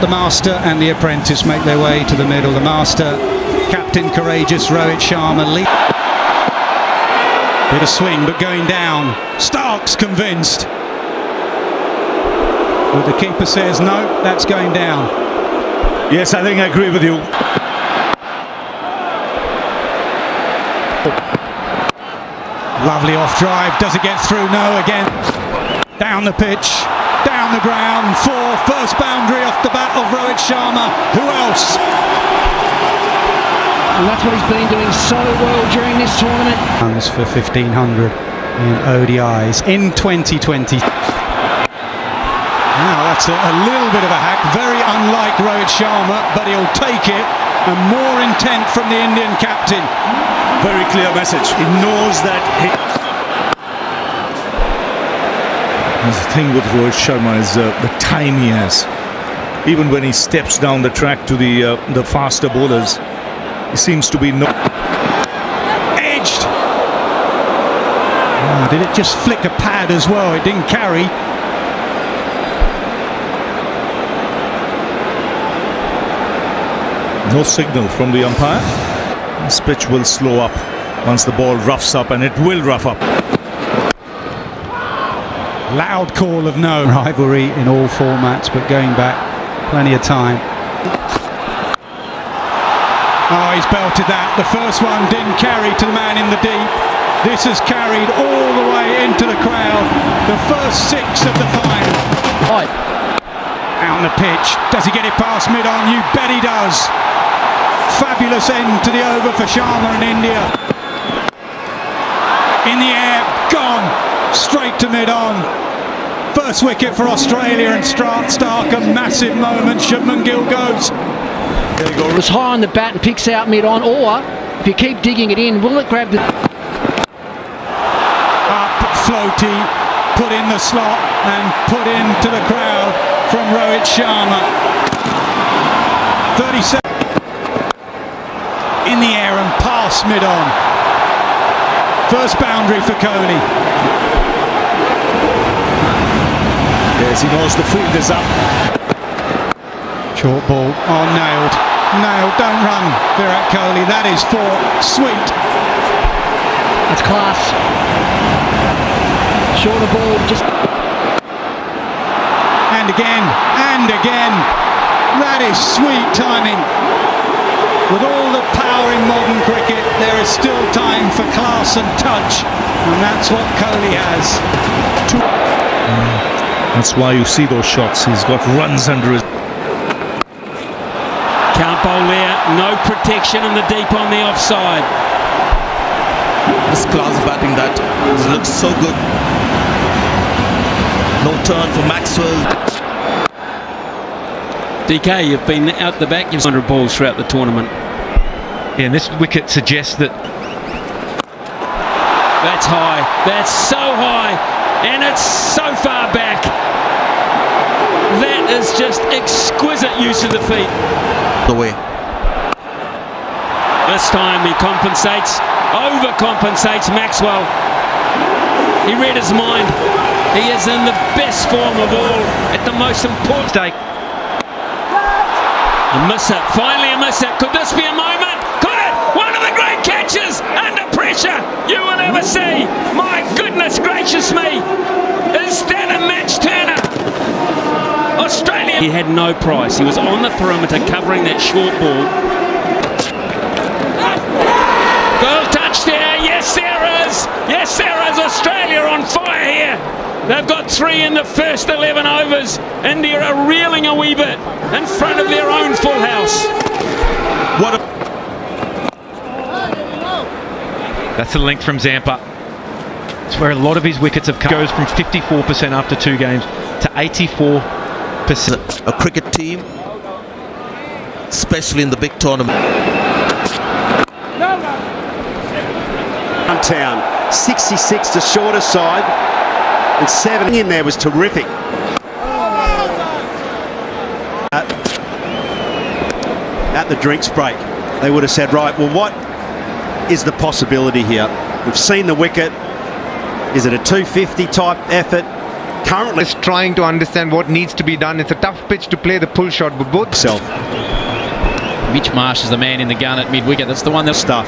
The master and the apprentice make their way to the middle. The master, captain courageous Rohit Sharma, lead. Bit of swing but going down. Stark's convinced. But the keeper says no, that's going down. Yes, I think I agree with you. Lovely off drive, does it get through? No, again. Down the pitch, down the ground, first boundary off the bat of Rohit Sharma. Who else? And that's what he's been doing so well during this tournament. Runs for 1,500 in ODIs in 2020. Now that's a little bit of a hack, very unlike Rohit Sharma, but he'll take it, and more intent from the Indian captain. Very clear message. He knows that the thing with Rohit Sharma is the time he has. Even when he steps down the track to the faster bowlers, he seems to be edged. Oh, did it just flick a pad as well? It didn't carry. No signal from the umpire. This pitch will slow up once the ball roughs up, and it will rough up. Loud call of no. Rivalry in all formats, but going back plenty of time. Oh, he's belted that. The first one didn't carry to the man in the deep. This has carried all the way into the crowd. The first 6 of the final. Right. Out on the pitch. Does he get it past mid-on? You bet he does. Fabulous end to the over for Sharma and India. In the air, gone. Straight to mid-on. First wicket for Australia, and Stark, a massive moment. Shubman Gill goes. There you go. It was high on the bat and picks out mid-on, or if you keep digging it in, will it grab the... Up, floaty, put in the slot and put into the crowd from Rohit Sharma. 37 in the air and past mid-on. First boundary for Kohli. Yes, he knows the field is up. Short ball, oh, nailed, don't run, Virat Kohli, that is for sweet. That's class. Shorter ball, just... And again, that is sweet timing. With all the power in modern cricket, there is still time for class and touch, and that's what Kohli has. That's why you see those shots. He's got runs under his... Can't bowl there, no protection in the deep on the offside. This class batting that looks so good. No turn for Maxwell. DK, you've been out the back, you've 100 balls throughout the tournament. Yeah, and this wicket suggests that... That's high, that's so high, and it's so far back. That is just exquisite use of the feet. The way. This time he compensates, overcompensates Maxwell. He read his mind. He is in the best form of all at the most important stake. A miss it, finally a miss it. Could this be a moment? Could it? One of the great catches under pressure you will ever see. My goodness gracious me. Is that a match turner? Australia. He had no price. He was on the perimeter covering that short ball. Goal touch there. Yes, there is. Yes, there is. Australia on fire here. They've got 3 in the first 11 overs. India are reeling a wee bit in front of their own full house. What a... That's the length from Zampa. It's where a lot of his wickets have come. Goes from 54% after 2 games to 84%. A cricket team, especially in the big tournament. Downtown, 66 to shorter side, and 7 in there was terrific. At the drinks break, they would have said, right, well, what is the possibility here? We've seen the wicket. Is it a 250 type effort? currently is trying to understand what needs to be done. It's a tough pitch to play the pull shot, but both self Mitch Marsh is the man in the gun at mid-wicket. That's the one that's stuff.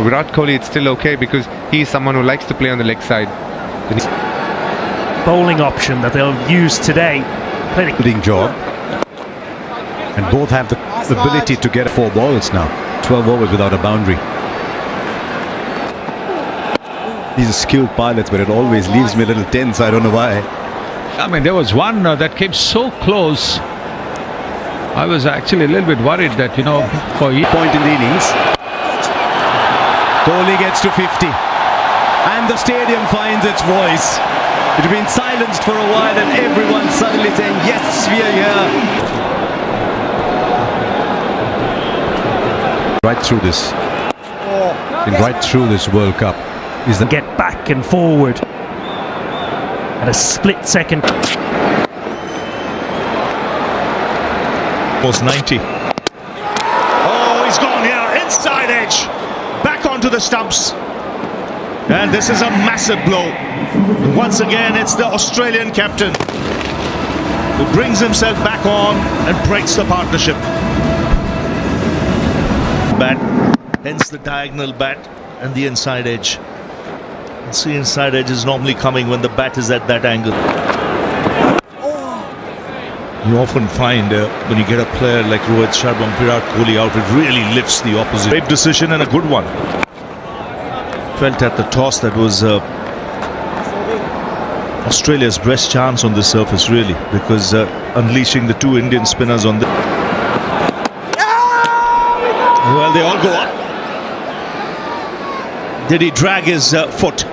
Virat Kohli, it's still okay because he's someone who likes to play on the leg side. Bowling option that they'll use today. Good job, and both have the ability to get 4 balls now. 12 overs without a boundary. These are skilled pilots, but it always leaves me a little tense. I don't know why. I mean, there was one that came so close. I was actually a little bit worried that, you know, for Point in the innings. Kohli gets to 50, and the stadium finds its voice. It had been silenced for a while, and everyone suddenly saying, yes, we are here. Right through this, and right through this World Cup is the get back and forward at a split second. Almost 90. Oh, he's gone here, inside edge, back onto the stumps. And this is a massive blow. Once again, it's the Australian captain who brings himself back on and breaks the partnership. Bat, hence the diagonal bat and the inside edge. See, inside edge is normally coming when the bat is at that angle. You often find when you get a player like Rohit Sharma and Virat Kohli out, it really lifts the opposite. Great decision and a good one. Felt at the toss that was Australia's best chance on this surface, really, because unleashing the 2 Indian spinners on the... Well, they all go up. Did he drag his foot?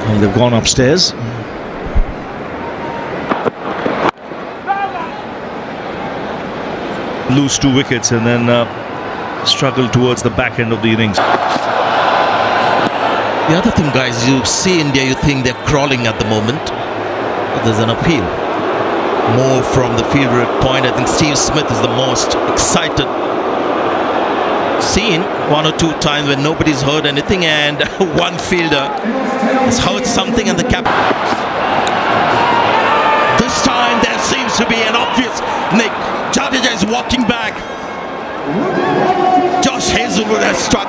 Well, they've gone upstairs. Lose 2 wickets and then struggle towards the back end of the innings. The other thing, guys, you see India, you think they're crawling at the moment. But there's an appeal. More from the fielder at point. I think Steve Smith is the most excited. Seen 1 or 2 times when nobody's heard anything and one fielder has heard something and the cap. This time there seems to be an obvious nick. Jadeja is walking back. Josh Hazelwood has struck.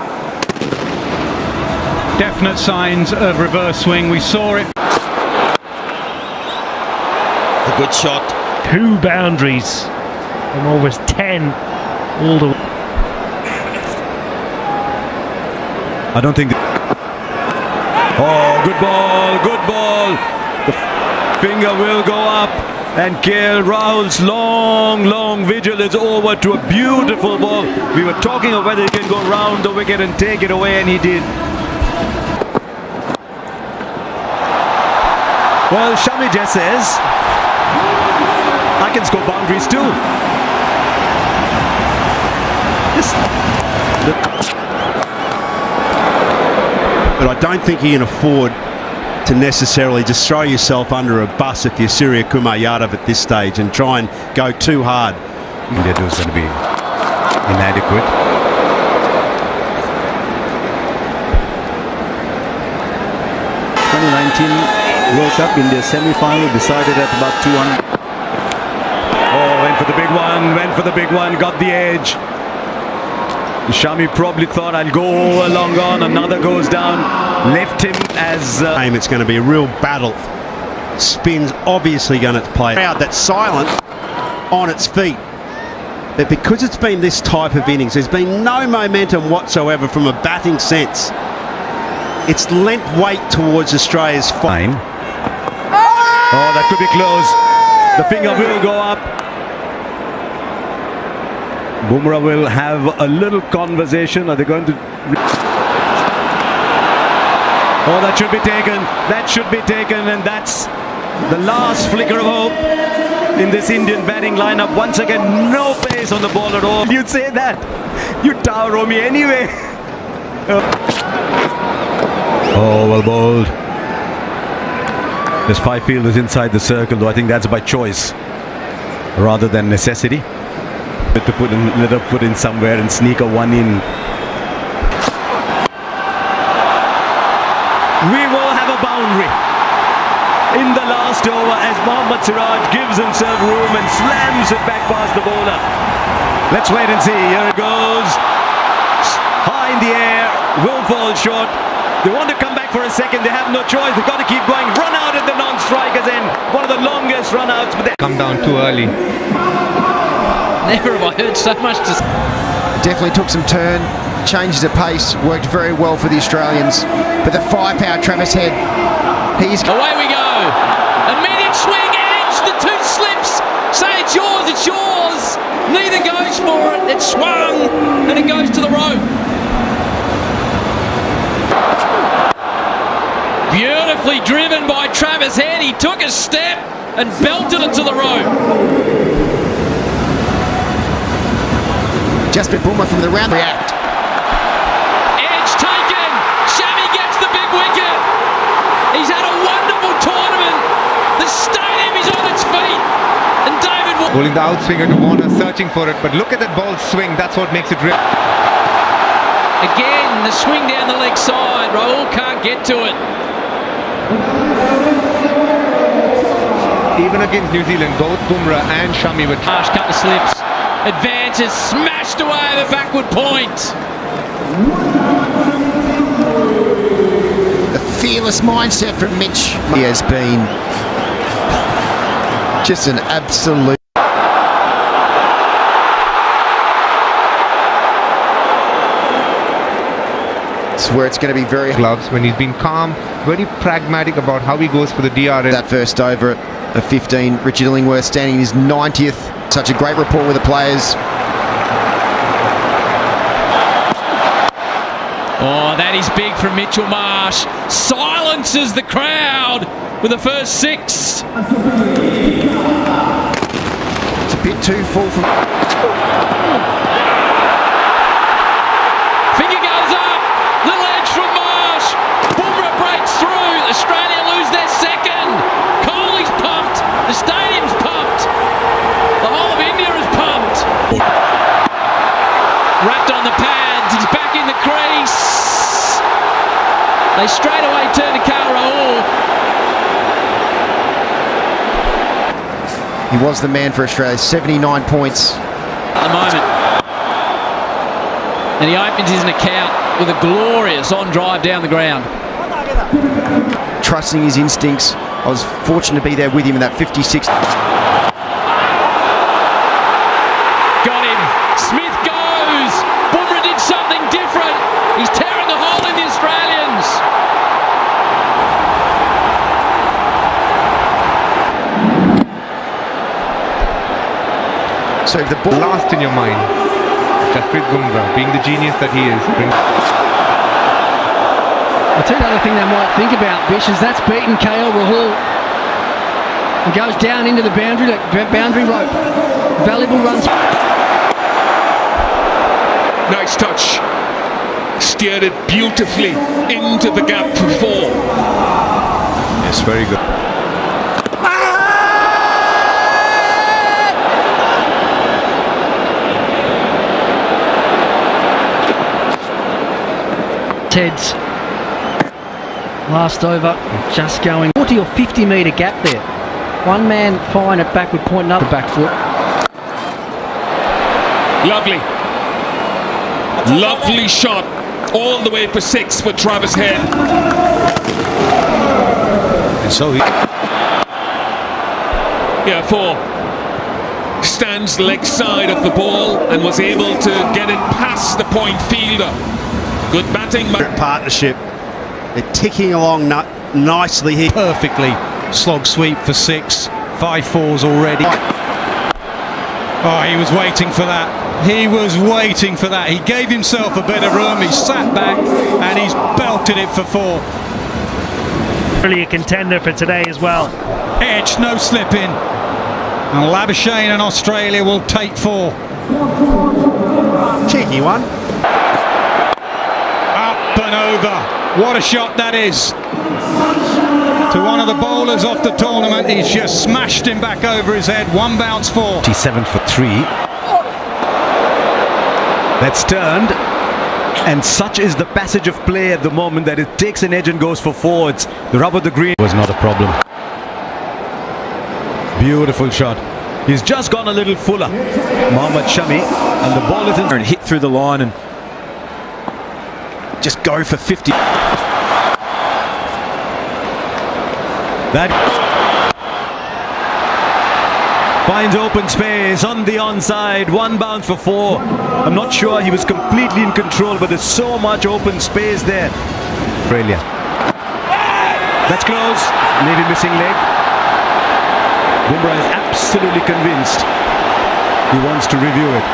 definite signs of reverse swing. We saw it. A good shot. 2 boundaries from over 10 all the way. I don't think. Oh, good ball, good ball. The finger will go up, and KL Rahul's long vigil is over to a beautiful ball. We were talking of whether he can go round the wicket and take it away, and he did. Well, Shami just says, I can score boundaries too. But I don't think you can afford to necessarily just throw yourself under a bus if you're Surya Kumar Yadav at this stage and try and go too hard. India was going to be inadequate. World Cup, India semi-final decided at about 200. Oh, went for the big one, got the edge. Shami probably thought, I'll go along on, another goes down, left him as... It's going to be a real battle. Spin's obviously going to play out. That's silent on its feet. But because it's been this type of innings, there's been no momentum whatsoever from a batting sense. It's lent weight towards Australia's fine. Oh, that could be close. The finger will go up. Bumrah will have a little conversation. Are they going to... Oh, that should be taken. That should be taken. And that's the last flicker of hope in this Indian batting lineup. Once again, no pace on the ball at all. You'd say that. You tower on me anyway. Oh, well bowled. There's 5 fielders inside the circle, though I think that's by choice. rather than necessity. But to let her put in somewhere and sneak a one in. We will have a boundary in the last over as Mohammad Siraj gives himself room and slams it back past the bowler. Let's wait and see. Here it goes. High in the air. Will fall short. They want to come back for a second. They have no choice. They've got to keep going. Run out at the non-strikers end. One of the longest run outs. But they Come down too early. Never have I heard so much to... Definitely took some turn, changes of pace, worked very well for the Australians. But the firepower, Travis Head, he's... Away we go. Immediate swing, edge, the two slips. Say it's yours, it's yours. Neither goes for it. It swung and it goes to the rope. Beautifully driven by Travis Head. He took a step and belted it to the rope. Jasprit Bumrah from the round react. Edge taken. Shami gets the big wicket. He's had a wonderful tournament. The stadium is on its feet. And David... Bowling the outswinger to Warner, searching for it. But look at that ball swing. That's what makes it real. Again, the swing down the leg side. Rahul can't get to it. Even against New Zealand, both Bumrah and Shami were... Harsh couple of slips. Advances, smashed away the backward point. The fearless mindset from Mitch. He has been just an absolute... It's where it's going to be very... Gloves when he's been calm, very pragmatic about how he goes for the DRS. That first over at 15, Richard Illingworth standing in his 90th. Such a great rapport with the players. Oh, that is big from Mitchell Marsh. Silences the crowd with the first six. It's a bit too full from... Finger goes up. Little edge from Marsh. Bumrah breaks through. Australia lose their second. Kohli's pumped. The stadium's pumped. The whole of India is pumped. Wrapped on the pads. He's back in the crease. They straight away turn to KL Rahul. He was the man for Australia. 79 points. At the moment. And he opens his account with a glorious on drive down the ground. Trusting his instincts. I was fortunate to be there with him in that 56. Got him. Smith goes. Bumrah did something different. He's tearing a hole in the Australians. So if the ball... Last in your mind, Jasprit Bumrah, being the genius that he is. I'll tell you the other thing they might think about, Bish, is that's beaten KL Rahul and goes down into the boundary rope. Valuable runs. Nice touch. Steered it beautifully into the gap for four. Yes, very good. Ted's last over, just going 40 or 50 metre gap there. One man fine at backward point, another back foot. Lovely. Lovely shot. All the way for six for Travis Head. And so he... Yeah, four. Stands leg side of the ball and was able to get it past the point fielder. Good batting. Partnership. They're ticking along nicely here. Perfectly slog sweep for six. 5 fours already. Oh, he was waiting for that. He was waiting for that. He gave himself a bit of room. He sat back and he's belted it for 4. Really a contender for today as well. Edge, no slipping. And Labuschagne and Australia will take 4. Cheeky one. Up and over. What a shot that is. To one of the the bowlers off the tournament. He's just smashed him back over his head. One bounce for. 7 for 3. That's turned. And such is the passage of play at the moment that it takes an edge and goes for forwards. The rub of the green was not a problem. Beautiful shot. He's just gone a little fuller. Mohammad Shami, and the ball is in and hit through the line and just go for 50. That finds open space on the onside. One bounce for 4. I'm not sure he was completely in control, but there's so much open space there. Australia. That's close. Maybe missing leg. Bumrah is absolutely convinced he wants to review it,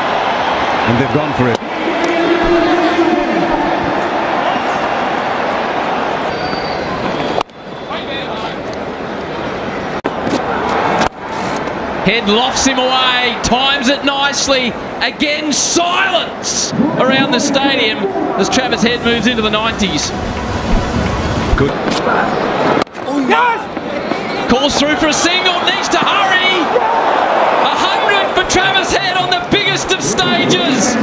and they've gone for it. Head lofts him away, times it nicely. Again, silence around the stadium as Travis Head moves into the 90s. Good. Calls through for a single, needs to hurry. 100 for Travis Head on the biggest of stages.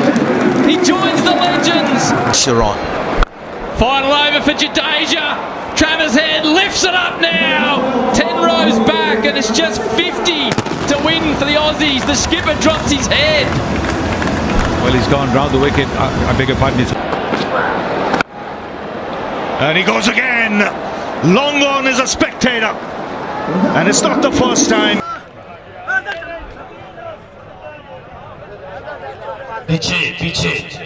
He joins the legends. Sharon. Final over for Jadeja. Travis Head lifts it up now. 10 rows back, and it's just 50 to win for the Aussies. The skipper drops his head. Well, he's gone round the wicket. I beg your pardon. And he goes again. Long on is a spectator. And it's not the first time. पीछे